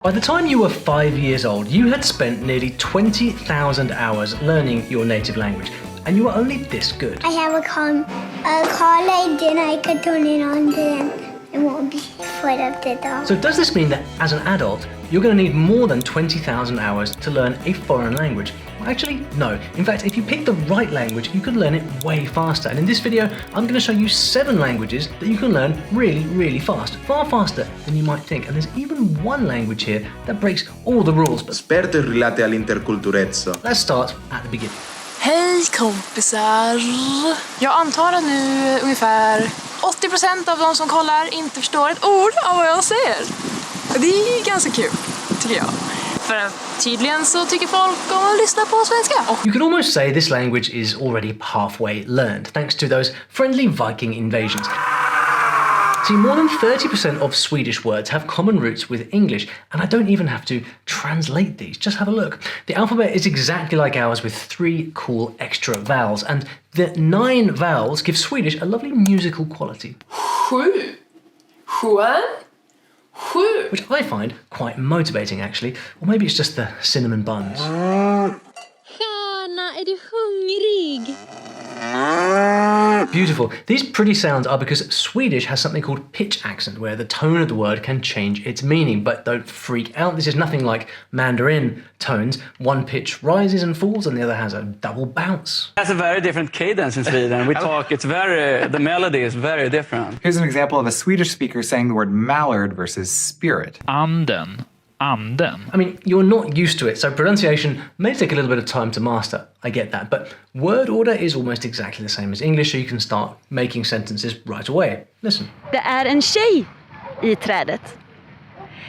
By the time you were 5 years old, you had spent nearly 20,000 hours learning your native language, and you were only this good. I have a college and I could turn it on, then it won't be afraid of the dog. So does this mean that as an adult, you're going to need more than 20,000 hours to learn a foreign language? Well, actually, no. In fact, if you pick the right language, you can learn it way faster. And in this video, I'm going to show you 7 languages that you can learn really, really fast. Far faster than you might think. And there's even one language here that breaks all the rules. But Esperto relate all'interculturezza. let's start at the beginning. Hej kompisar! Jag antar att nu ungefär 80% av de som kollar inte förstår ett ord av vad jag säger. Det är ganska kul, tycker jag. För tydligen så tycker folk om att lyssna på svenska. You could almost say this language is already halfway learned, thanks to those friendly Viking invasions. See, more than 30% of Swedish words have common roots with English, and I don't even have to translate these. Just have a look. The alphabet is exactly like ours with 3 cool extra vowels, and the 9 vowels give Swedish a lovely musical quality. 7, 7, 7. Which I find quite motivating, actually. Or maybe it's just the cinnamon buns. Stjärna, är du hungrig? Beautiful. These pretty sounds are because Swedish has something called pitch accent, where the tone of the word can change its meaning. But don't freak out, this is nothing like Mandarin tones. One pitch rises and falls and the other has a double bounce. It has a very different cadence in Sweden. We talk, the melody is very different. Here's an example of a Swedish speaker saying the word mallard versus spirit. Anden. I mean, you're not used to it, so pronunciation may take a little bit of time to master. I get that, but word order is almost exactly the same as English, so you can start making sentences right away. Listen. Det är en tjej i trädet.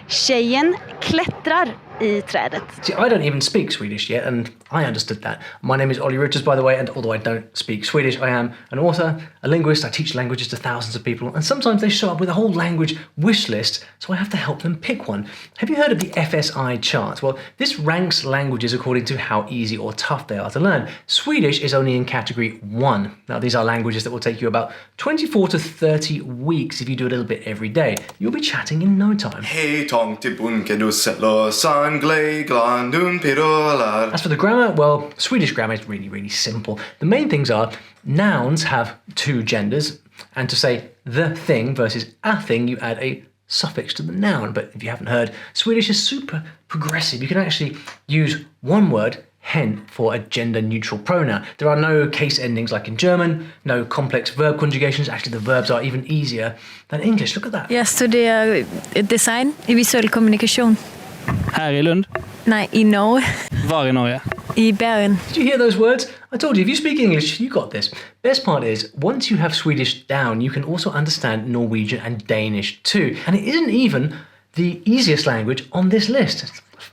Tjejen klättrar i trädet. See, I don't even speak Swedish yet, and I understood that. My name is Olly, by the way, and although I don't speak Swedish, I am an author, a linguist. I teach languages to thousands of people, and sometimes they show up with a whole language wish list, so I have to help them pick one. Have you heard of the FSI chart? Well, this ranks languages according to how easy or tough they are to learn. Swedish is only in category 1. Now, these are languages that will take you about 24 to 30 weeks if you do a little bit every day. You'll be chatting in no time. As for the grammar, well, Swedish grammar is really, really simple. The main things are nouns have 2 genders, and to say the thing versus a thing, you add a suffix to the noun. But if you haven't heard, Swedish is super progressive. You can actually use one word, hen, for a gender-neutral pronoun. There are no case endings like in German, no complex verb conjugations. Actually, the verbs are even easier than English. Look at that. Jag studerar design i visuell kommunikation. Här i Lund? Nej, i Norge. Var i Norge? I Bergen. Did you hear those words? I told you, if you speak English, you got this. Best part is, once you have Swedish down, you can also understand Norwegian and Danish too. And it isn't even the easiest language on this list.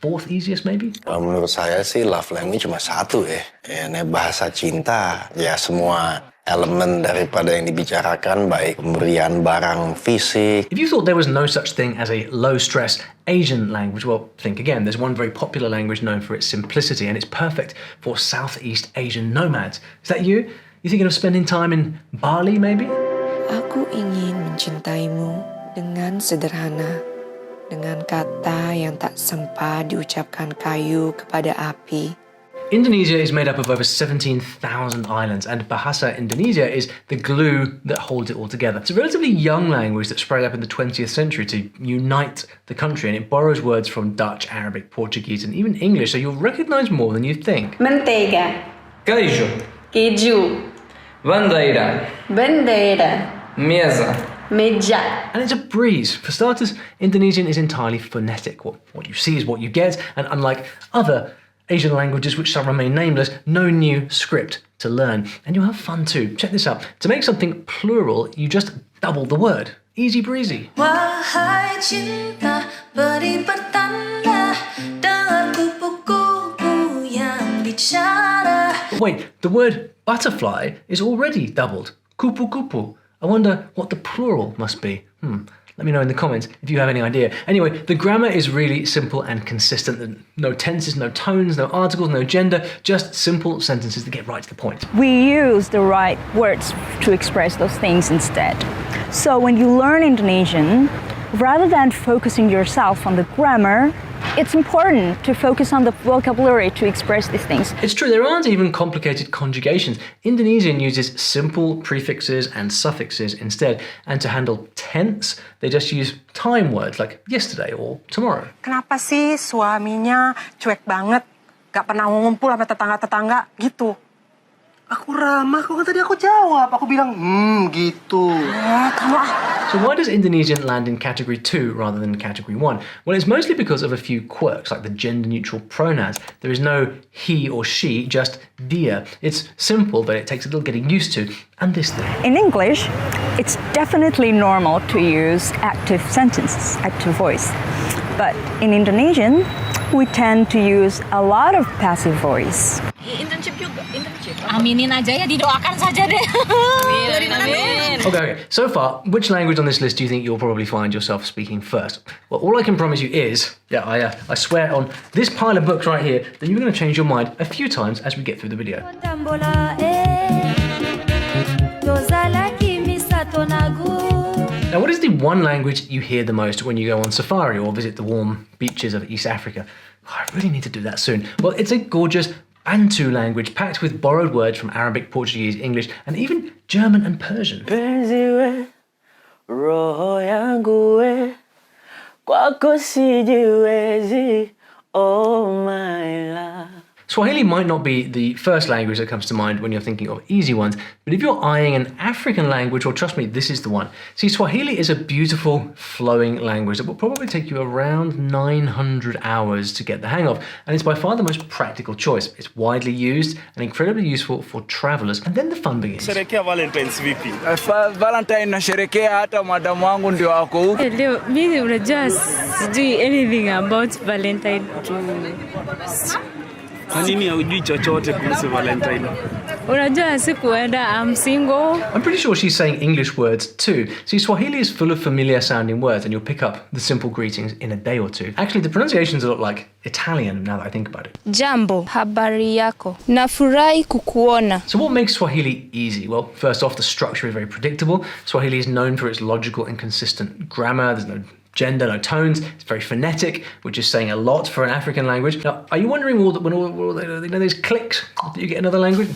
4th easiest, maybe? Menurut saya sih love language cuma satu ya. Ini bahasa cinta. Ya semua elemen daripada yang dibicarakan, baik pemberian barang fisik. If you thought there was no such thing as a low-stress Asian language, well, think again. There's one very popular language known for its simplicity, and it's perfect for Southeast Asian nomads. Is that you? You thinking of spending time in Bali, maybe? Aku ingin mencintaimu dengan sederhana, dengan kata yang tak sempat diucapkan kayu kepada api. Indonesia is made up of over 17,000 islands, and Bahasa Indonesia is the glue that holds it all together. It's a relatively young language that sprang up in the 20th century to unite the country, and it borrows words from Dutch, Arabic, Portuguese, and even English, so you'll recognize more than you think. Manteiga. Queijo. Queijo. Bandeira. Bandeira. Mesa. Meja. And it's a breeze. For starters, Indonesian is entirely phonetic. What you see is what you get, and unlike other Asian languages which shall remain nameless, no new script to learn. And you'll have fun too. Check this out. To make something plural, you just double the word. Easy breezy. Wahai cinta, beri bertanda dengan kupu-kupu yang bicara. But wait, the word butterfly is already doubled. Kupu-kupu. I wonder what the plural must be. Let me know in the comments if you have any idea. Anyway, the grammar is really simple and consistent. No tenses, no tones, no articles, no gender, just simple sentences that get right to the point. We use the right words to express those things instead. So when you learn Indonesian, rather than focusing yourself on the grammar, it's important to focus on the vocabulary to express these things. It's true, there aren't even complicated conjugations. Indonesian uses simple prefixes and suffixes instead, and to handle tense, they just use time words like yesterday or tomorrow. Kenapa sih suaminya cuek banget, gak pernah ngumpul sama tetangga-tetangga gitu? Aku ramah, kok kan tadi aku jawab. Aku bilang, gitu. Kamu So why does Indonesian land in category 2 rather than category 1? Well, it's mostly because of a few quirks, like the gender-neutral pronouns. There is no he or she, just dia. It's simple, but it takes a little getting used to. And this thing. In English, it's definitely normal to use active sentences, active voice. But in Indonesian, we tend to use a lot of passive voice. Internship juga, internship. Aminin aja ya, didoakan saja deh. Amin. Okay, so far, which language on this list do you think you'll probably find yourself speaking first? Well, all I can promise you is, I swear on this pile of books right here, that you're going to change your mind a few times as we get through the video. Now, what is the one language you hear the most when you go on safari or visit the warm beaches of East Africa? Oh, I really need to do that soon. Well, it's a gorgeous Bantu language packed with borrowed words from Arabic, Portuguese, English, and even German and Persian. Swahili might not be the first language that comes to mind when you're thinking of easy ones, but if you're eyeing an African language, well, trust me, this is the one. See, Swahili is a beautiful, flowing language that will probably take you around 900 hours to get the hang of, and it's by far the most practical choice. It's widely used and incredibly useful for travelers. And then the fun begins. Sherekea Valentine's vipi? Valentine nasherekea hata madamu wangu ndio wako. Leo mimi unajua sijui anything about Valentine. Kwa nini hujui chochote kuhusu Valentine? Unajua sikuenda, I'm single. I'm pretty sure she's saying English words too. See, Swahili is full of familiar sounding words and you'll pick up the simple greetings in a day or two. Actually, the pronunciation's a lot like Italian now that I think about it. Jambo, habari yako. Nafurahi kukuona. So what makes Swahili easy? Well, first off, the structure is very predictable. Swahili is known for its logical and consistent grammar. There's no gender, no tones. It's very phonetic, which is saying a lot for an African language. Now, are you wondering when all these clicks that you get in another language?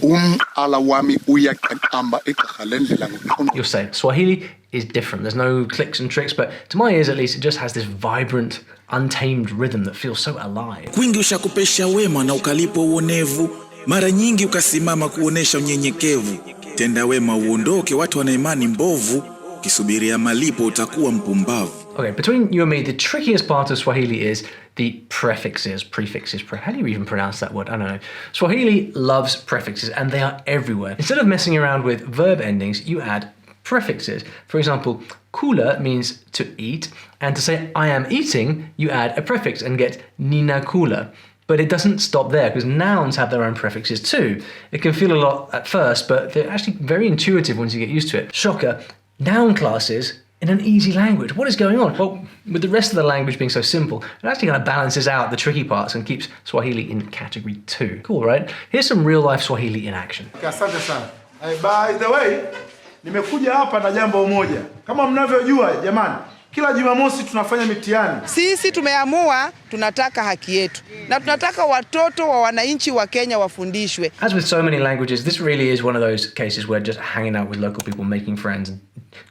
You'll say Swahili is different. There's no clicks and tricks, but to my ears at least, it just has this vibrant, untamed rhythm that feels so alive. Kwingi ushakupesha wema na ukalipo uonevu, mara nyingi ukasimama kuonesha unyenyekevu. Tenda wema uondoke, watu wana imani mbovu, kisubiria malipo utakuwa mpumbavu. Okay, between you and me, the trickiest part of Swahili is the prefixes. How do you even pronounce that word? I don't know. Swahili loves prefixes and they are everywhere. Instead of messing around with verb endings, you add prefixes. For example, kula means to eat, and to say I am eating, you add a prefix and get nina kula. But it doesn't stop there because nouns have their own prefixes too. It can feel a lot at first, but they're actually very intuitive once you get used to it. Shocker, noun classes in an easy language. What is going on? Well, with the rest of the language being so simple, it actually kind of balances out the tricky parts and keeps Swahili in category 2. Cool, right? Here's some real-life Swahili in action. Asante sana. By the way, nimekuja hapa na jambo moja. Kama mnavyojua, jamani, kila Jumamosi tunafanya mitihani. Sisi tumeamua tunataka haki yetu. Na tunataka watoto wa wananchi wa Kenya wafundishwe. As with so many languages, this really is one of those cases where just hanging out with local people, making friends, and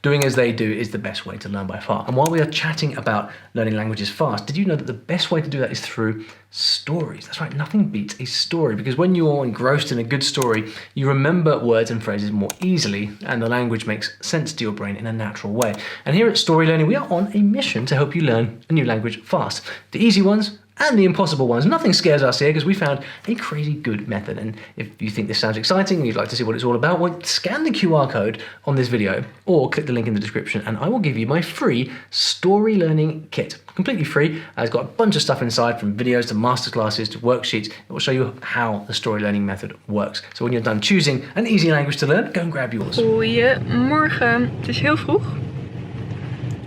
doing as they do is the best way to learn by far. And while we are chatting about learning languages fast, did you know that the best way to do that is through stories? That's right, nothing beats a story, because when you're engrossed in a good story, you remember words and phrases more easily, and the language makes sense to your brain in a natural way. And here at Story Learning, we are on a mission to help you learn a new language fast. The easy ones and the impossible ones. Nothing scares us here because we found a crazy good method. And if you think this sounds exciting and you'd like to see what it's all about, well, scan the QR code on this video or click the link in the description and I will give you my free story learning kit. Completely free. It's got a bunch of stuff inside, from videos to masterclasses to worksheets. It will show you how the story learning method works. So when you're done choosing an easy language to learn, go and grab yours. Goedemorgen. Het is heel vroeg.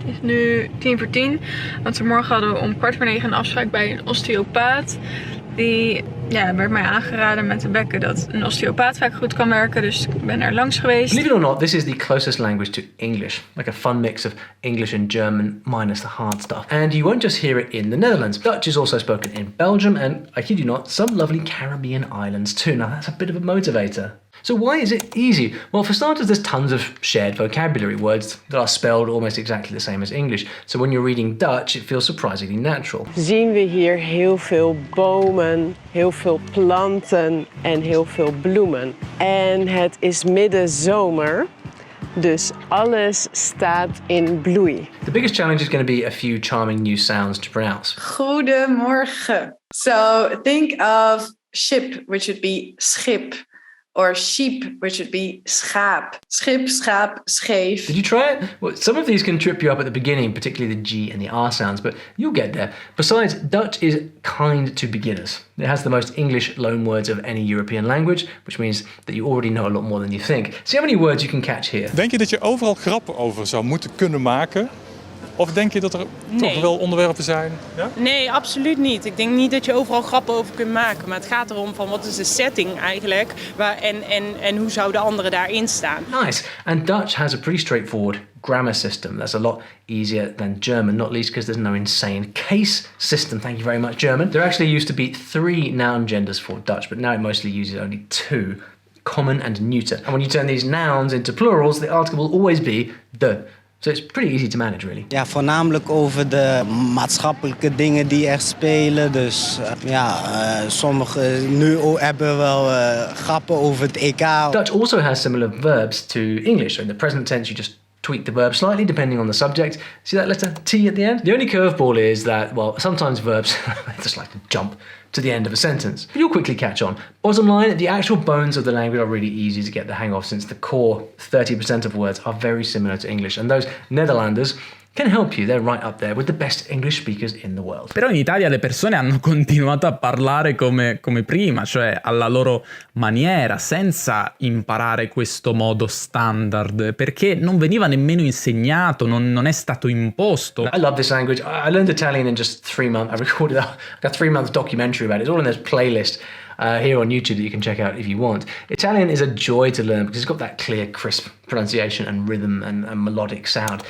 Het is nu 10:10, want we morgen hadden we om 8:45 een afspraak bij een osteopaat. werd mij aangeraden met de bekken dat een osteopaat vaak goed kan werken, dus ik ben er langs geweest. Believe it or not, this is the closest language to English, like a fun mix of English and German minus the hard stuff. And you won't just hear it in the Netherlands. Dutch is also spoken in Belgium and, I kid you not, some lovely Caribbean islands too. Now that's a bit of a motivator. So why is it easy? Well, for starters, there's tons of shared vocabulary, words that are spelled almost exactly the same as English. So when you're reading Dutch, it feels surprisingly natural. Zien we hier heel veel bomen, heel veel planten en heel veel bloemen. En het is middenzomer, dus alles staat in bloei. The biggest challenge is going to be a few charming new sounds to pronounce. Goedemorgen. So think of ship, which would be schip. Or sheep, which would be schaap. Schip, schaap, scheef. Did you try it? Well, some of these can trip you up at the beginning, particularly the G and the R sounds, but you'll get there. Besides, Dutch is kind to beginners. It has the most English loanwords of any European language, which means that you already know a lot more than you think. See how many words you can catch here. Denk je dat je overal grappen over zou moeten kunnen maken? Of denk je dat er toch wel onderwerpen zijn? Ja? Nee, absoluut niet. Ik denk niet dat je overal grappen over kunt maken. Maar het gaat erom van wat is de setting eigenlijk en hoe zou de andere daarin staan. Nice. And Dutch has a pretty straightforward grammar system. That's a lot easier than German, not least because there's no insane case system. Thank you very much, German. There actually used to be 3 noun genders for Dutch, but now it mostly uses only 2, common and neuter. And when you turn these nouns into plurals, the article will always be de. So it's pretty easy to manage, really. Ja, voornamelijk over de maatschappelijke dingen die er spelen. Dus sommige nu hebben wel grappen over het EK. Dutch also has similar verbs to English. So in the present tense, you just tweak the verb slightly depending on the subject. See that letter T at the end? The only curveball is that, well, sometimes verbs just like to jump to the end of a sentence. But you'll quickly catch on. Bottom line, the actual bones of the language are really easy to get the hang of since the core 30% of words are very similar to English. And those Netherlanders can help you. They're right up there with the best English speakers in the world. Però in Italia le persone hanno continuato a parlare come prima, cioè alla loro maniera, senza imparare questo modo standard, perché non veniva nemmeno insegnato, non è stato imposto. I love this language. I learned Italian in just 3 months. I recorded a 3-month documentary about it. It's all in this playlist here on YouTube that you can check out if you want. Italian is a joy to learn because it's got that clear, crisp pronunciation and rhythm and melodic sound.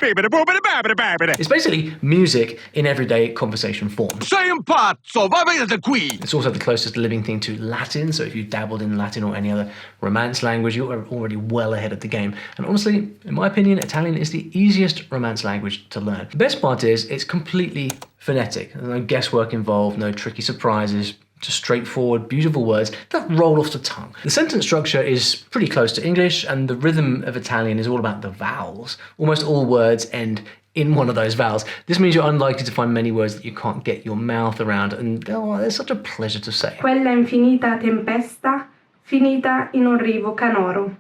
It's basically music in everyday conversation form. Sei un pazzo, va via da qui! It's also the closest living thing to Latin, so if you dabbled in Latin or any other Romance language, you're already well ahead of the game. And honestly, in my opinion, Italian is the easiest Romance language to learn. The best part is it's completely phonetic. There's no guesswork involved, no tricky surprises, just straightforward, beautiful words that roll off the tongue. The sentence structure is pretty close to English, and the rhythm of Italian is all about the vowels. Almost all words end in one of those vowels. This means you're unlikely to find many words that you can't get your mouth around, and they're such a pleasure to say. Quella infinita tempesta finita in un rivo canoro.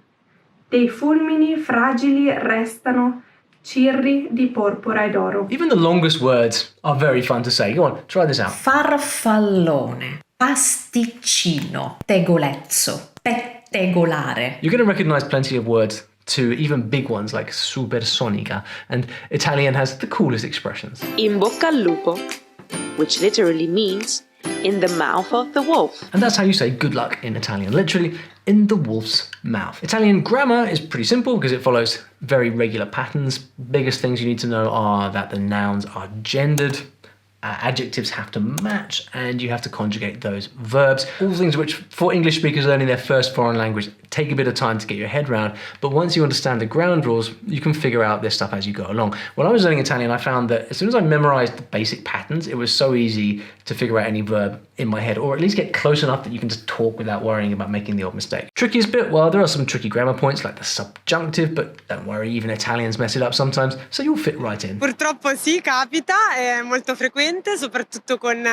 Dei fulmini fragili restano cirri di porpora ed oro. Even the longest words are very fun to say. Go on, try this out. Farfallone, pasticcino, tegolezzo, pettegolare. You're going to recognize plenty of words to even big ones like supersonica, and Italian has the coolest expressions. In bocca al lupo, which literally means in the mouth of the wolf. And that's how you say good luck in Italian, literally in the wolf's mouth. Italian grammar is pretty simple because it follows very regular patterns. Biggest things you need to know are that the nouns are gendered, adjectives have to match, and you have to conjugate those verbs. All things which, for English speakers learning their first foreign language, take a bit of time to get your head around. But once you understand the ground rules, you can figure out this stuff as you go along. When I was learning Italian, I found that as soon as I memorized the basic patterns, it was so easy to figure out any verb in my head, or at least get close enough that you can just talk without worrying about making the odd mistake. Trickiest bit? Well, there are some tricky grammar points like the subjunctive, but don't worry, even Italians mess it up sometimes, so you'll fit right in. Purtroppo sì, capita, è molto frequente, soprattutto con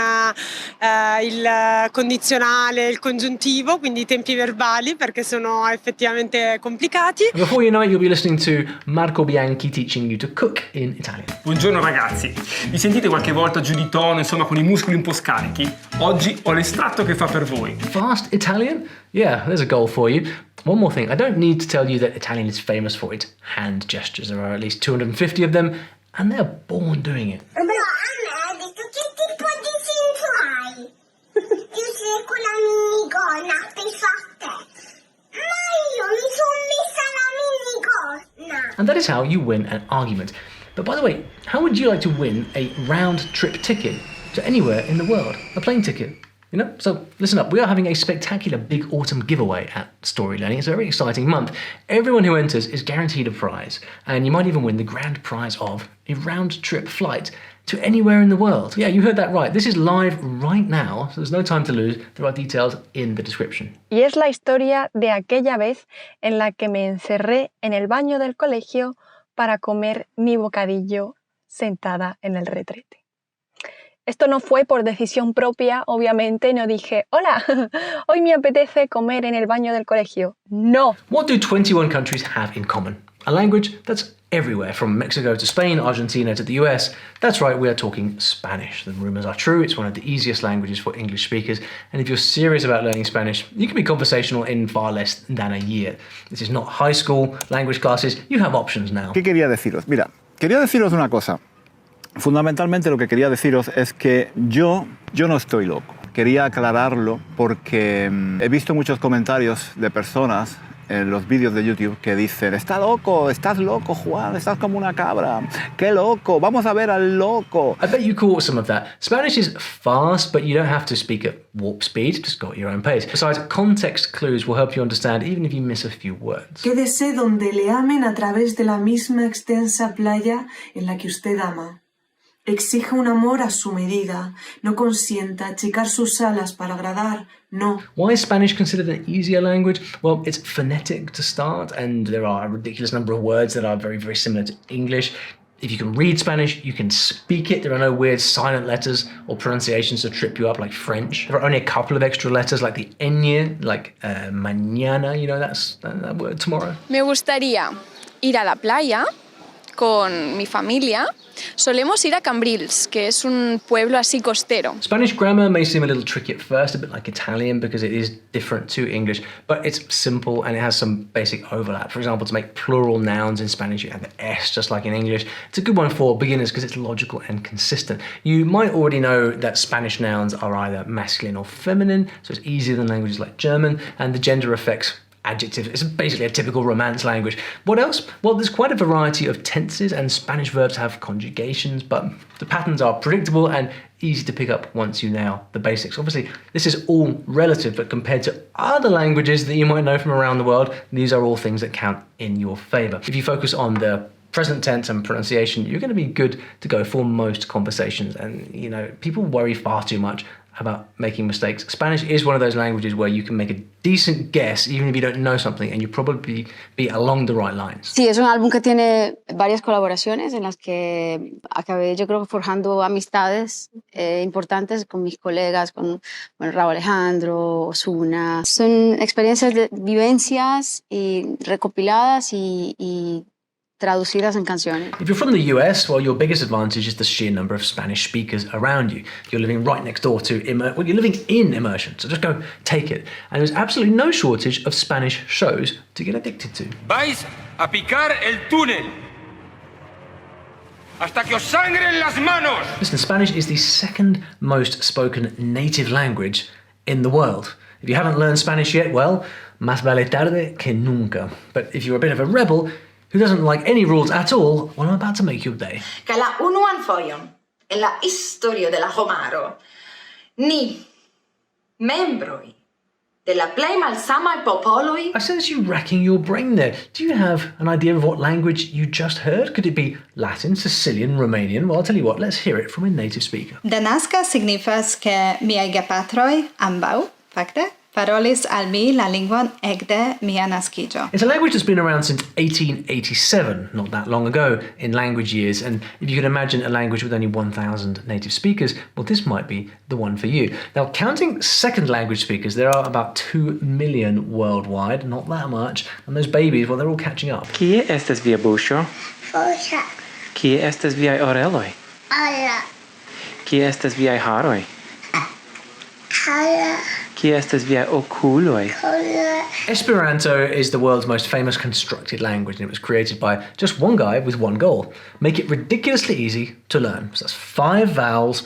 il condizionale, il congiuntivo, quindi i tempi verbali, perché sono effettivamente complicati. Before you know it, you'll be listening to Marco Bianchi teaching you to cook in Italian. Buongiorno ragazzi, vi sentite qualche volta giù di tono, insomma con i muscoli un po' scarichi? Oggi ho l'estratto che fa per voi. Fast Italian? Yeah, there's a goal for you. One more thing, I don't need to tell you that Italian is famous for its hand gestures. There are at least 250 of them, and they're born doing it. Che tipo di and that is how you win an argument. But by the way, how would you like to win a round-trip ticket to anywhere in the world? A plane ticket? You know, so listen up. We are having a spectacular big autumn giveaway at Story Learning. It's a very exciting month. Everyone who enters is guaranteed a prize, and you might even win the grand prize of a round-trip flight to anywhere in the world. Yeah, you heard that right. This is live right now, so there's no time to lose. There are details in the description. Y es la historia de aquella vez en la que me encerré en el baño del colegio para comer mi bocadillo sentada en el retrete. Esto no fue por decisión propia, obviamente, no dije, hola, hoy me apetece comer en el baño del colegio. No. What do 21 countries have in common? A language that's everywhere, from Mexico to Spain, Argentina to the US. That's right, we are talking Spanish. The rumors are true, it's one of the easiest languages for English speakers, and if you're serious about learning Spanish, you can be conversational in far less than a year. This is not high school language classes, you have options now. ¿Qué quería deciros? Mira, quería deciros una cosa. Fundamentalmente lo que quería deciros es que yo no estoy loco. Quería aclararlo porque he visto muchos comentarios de personas en los vídeos de YouTube que dicen: estás loco Juan, estás como una cabra, qué loco, vamos a ver al loco. I bet you caught some of that. Spanish is fast, but you don't have to speak at warp speed, just go at your own pace. Besides, context clues will help you understand even if you miss a few words. Quédese donde le amen a través de la misma extensa playa en la que usted ama. Exija un amor a su medida, no consienta achicar sus alas para agradar, no. Why is Spanish considered an easier language? Well, it's phonetic to start, and there are a ridiculous number of words that are very, very similar to English. If you can read Spanish, you can speak it. There are no weird silent letters or pronunciations to trip you up like French. There are only a couple of extra letters like the ñ, like mañana, you know, that's that word, tomorrow. Me gustaría ir a la playa con mi familia. Solemos ir a Cambrils, que es un pueblo así costero. Spanish grammar may seem a little tricky at first, a bit like Italian because it is different to English, but it's simple and it has some basic overlap. For example, to make plural nouns in Spanish, you have the S just like in English. It's a good one for beginners because it's logical and consistent. You might already know that Spanish nouns are either masculine or feminine, so it's easier than languages like German, and the gender affects adjectives. It's basically a typical Romance language. What else? Well, there's quite a variety of tenses, and Spanish verbs have conjugations, but the patterns are predictable and easy to pick up once you nail the basics. Obviously, this is all relative, but compared to other languages that you might know from around the world, these are all things that count in your favor. If you focus on the present tense and pronunciation, you're going to be good to go for most conversations. And, you know, people worry far too much about making mistakes. Spanish is one of those languages where you can make a decent guess even if you don't know something, and you probably be along the right lines. Sí, es un álbum que tiene varias colaboraciones en las que acabé, yo creo que forjando amistades importantes con mis colegas, con Raúl Alejandro, Osuna. Son experiencias de vivencias y recopiladas y traducidas en canciones. If you're from the US, well, your biggest advantage is the sheer number of Spanish speakers around you. You're living right next door to well, you're living in immersion, so just go take it. And there's absolutely no shortage of Spanish shows to get addicted to. Vais a picar el túnel hasta que os sangren las manos. Listen, Spanish is the second most spoken native language in the world. If you haven't learned Spanish yet, well, más vale tarde que nunca. But if you're a bit of a rebel who doesn't like any rules at all, well, I'm about to make your day. Kala unuan fojon en la historio de la homaro, ni membroj de la plej malsamaj popoloj. I sense you racking your brain there. Do you have an idea of what language you just heard? Could it be Latin, Sicilian, Romanian? Well, I'll tell you what, let's hear it from a native speaker. Denaska signifas ke miaj gepatroj ambaŭ, fakte, parolis al mi la lingvon ekde mia naskiĝo. It's a language that's been around since 1887, not that long ago in language years, and if you can imagine a language with only 1,000 native speakers, well, this might be the one for you. Now, counting second language speakers, there are about 2 million worldwide, not that much, and those babies, well, they're all catching up. Kie estas via buŝo? Fuŝa. Kie estas viaj oreloj? Ala. Kie estas viaj haroj? Ala. Kie estas viaj okuloj? Esperanto is the world's most famous constructed language, and it was created by just one guy with one goal: make it ridiculously easy to learn. So that's 5 vowels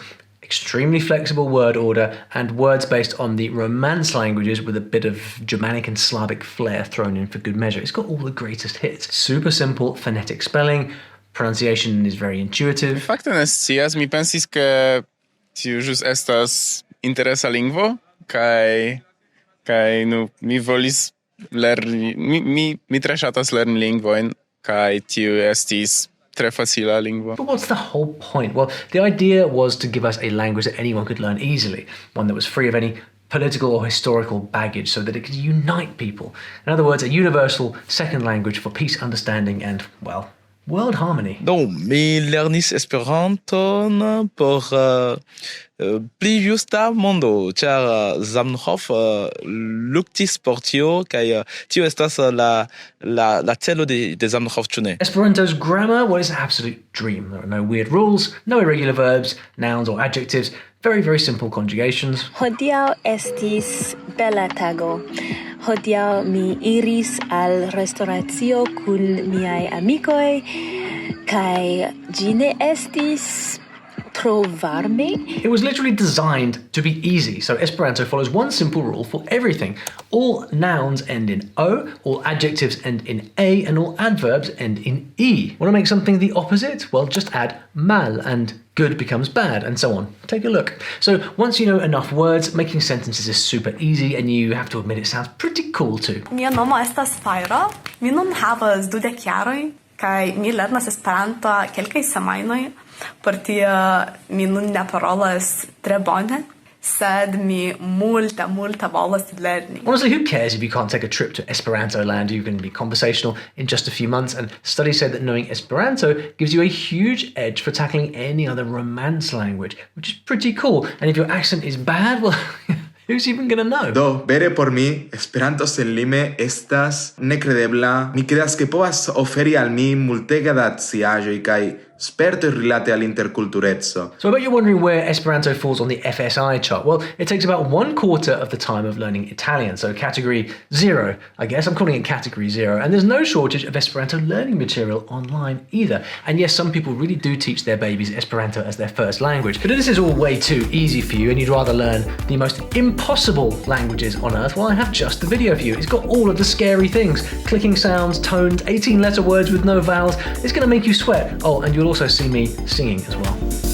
extremely flexible word order, and words based on the Romance languages with a bit of Germanic and Slavic flair thrown in for good measure. It's got all the greatest hits. Super simple phonetic spelling, pronunciation is very intuitive. Fakte ne scias, mi pensis ke tiu ĵus estas interesa lingvo, kaj mi volis lerni, mi tre ŝatas lerni lingvojn, kaj tiu estis tre facila lingvo. But what's the whole point? Well, the idea was to give us a language that anyone could learn easily, one that was free of any political or historical baggage, so that it could unite people. In other words, a universal second language for peace, understanding and, well, world harmony. Do, mi lernis Esperanton por pli justa mondo, ĉar Zamenhof luktis por tio, kaj tio estas la celo de Zamenhof, ĉu ne? Esperanto's grammar, well, it's an absolute dream. There are no weird rules, no irregular verbs, nouns or adjectives, very, very simple conjugations. Hodiaŭ estis bela tago. Hodiaŭ mi iris al restoracio kun miaj amikoj, kaj ĝi ne estis tro varme. It was literally designed to be easy, so Esperanto follows one simple rule for everything. All nouns end in O, all adjectives end in A, and all adverbs end in E. Want to make something the opposite? Well, just add mal, and good becomes bad, and so on. Take a look. So once you know enough words, making sentences is super easy, and you have to admit it sounds pretty cool too. Mia nomo estas Fajro. Mi nun havas 20 jaroj, kaj mi lernas Esperanto kelkaj semajnoj. Por tio mi nun ne parolas tre bone, sed mi multa volas lerni. Honestly, who cares if you can't take a trip to Esperanto land? You can be conversational in just a few months, and studies say that knowing Esperanto gives you a huge edge for tackling any other Romance language, which is pretty cool. And if your accent is bad, well, who's even gonna know? Do, vere por mi, Esperanto senlime estas nekredebla. Mi kredas ke povas oferi al mi multega da sciaĵoj kaj spertoj rilate al interkultureco. So I bet you're wondering where Esperanto falls on the FSI chart. Well, it takes about 1/4 of the time of learning Italian, so category 0, I guess. I'm calling it category 0. And there's no shortage of Esperanto learning material online either. And yes, some people really do teach their babies Esperanto as their first language. But if this is all way too easy for you and you'd rather learn the most impossible languages on earth, well, I have just the video for you. It's got all of the scary things. Clicking sounds, tones, 18-letter words with no vowels. It's going to make you sweat. Oh, and you'll also see me singing as well.